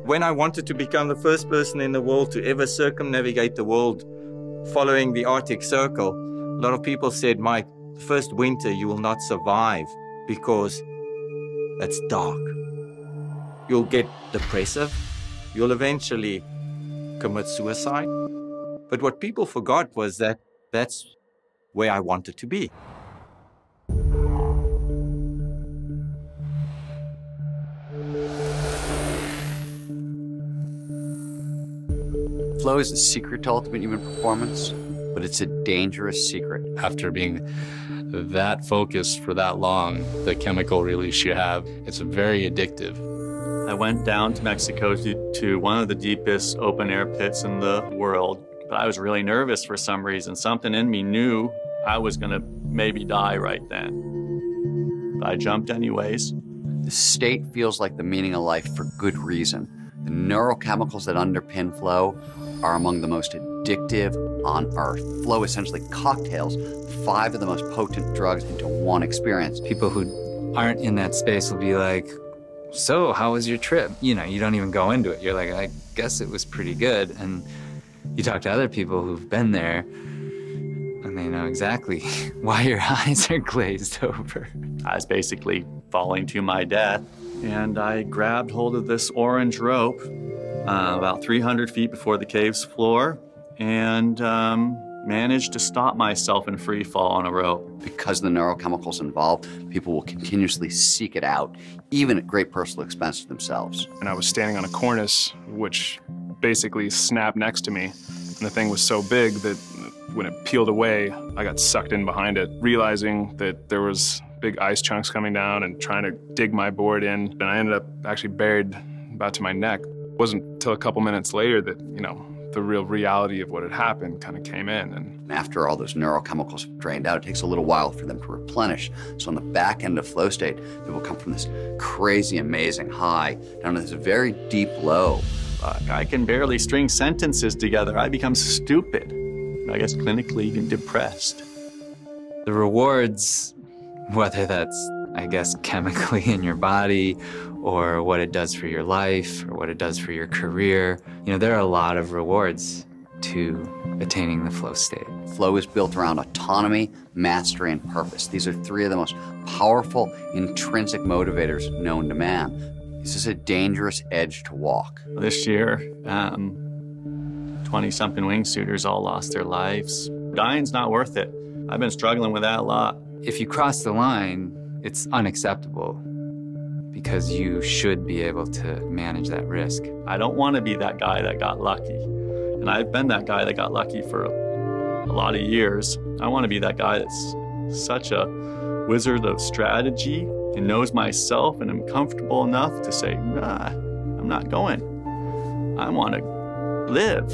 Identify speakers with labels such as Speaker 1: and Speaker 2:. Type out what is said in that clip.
Speaker 1: When I wanted to become the first person in the world to ever circumnavigate the world following the Arctic Circle, a lot of people said, Mike, the first winter you will not survive because it's dark. You'll get depressive. You'll eventually commit suicide. But what people forgot was that that's where I wanted to be.
Speaker 2: Flow is the secret to ultimate human performance, but it's a dangerous secret.
Speaker 3: After being that focused for that long, the chemical release you have, it's very addictive.
Speaker 4: I went down to Mexico to one of the deepest open air pits in the world, but I was really nervous for some reason. Something in me knew I was gonna maybe die right then. But I jumped anyways.
Speaker 2: The state feels like the meaning of life for good reason. The neurochemicals that underpin flow are among the most addictive on Earth. Flow essentially cocktails 5 of the most potent drugs into one experience.
Speaker 5: People who aren't in that space will be like, so how was your trip? You know, you don't even go into it. You're like, I guess it was pretty good. And you talk to other people who've been there and they know exactly why your eyes are glazed over.
Speaker 4: I was basically falling to my death, and I grabbed hold of this orange rope about 300 feet before the cave's floor and managed to stop myself in free fall on a rope.
Speaker 2: Because of the neurochemicals involved, people will continuously seek it out, even at great personal expense to themselves.
Speaker 6: And I was standing on a cornice, which basically snapped next to me. And the thing was so big that when it peeled away, I got sucked in behind it, realizing that there was big ice chunks coming down and trying to dig my board in. And I ended up actually buried about to my neck. It wasn't until a couple minutes later that, you know, the real reality of what had happened kind of came in. And
Speaker 2: after all those neurochemicals have drained out, it takes a little while for them to replenish. So on the back end of flow state, people come from this crazy, amazing high down to this very deep low.
Speaker 4: I can barely string sentences together. I become stupid. I guess clinically even depressed.
Speaker 5: The rewards, whether that's, I guess, chemically in your body or what it does for your life or what it does for your career, you know, there are a lot of rewards to attaining the flow state.
Speaker 2: Flow is built around autonomy, mastery, and purpose. These are 3 of the most powerful intrinsic motivators known to man. This is a dangerous edge to walk.
Speaker 4: This year, 20-something wingsuiters all lost their lives. Dying's not worth it. I've been struggling with that a lot.
Speaker 5: If you cross the line, it's unacceptable because you should be able to manage that risk.
Speaker 4: I don't want to be that guy that got lucky. And I've been that guy that got lucky for a lot of years. I want to be that guy that's such a wizard of strategy and knows myself and am comfortable enough to say, nah, I'm not going. I want to live.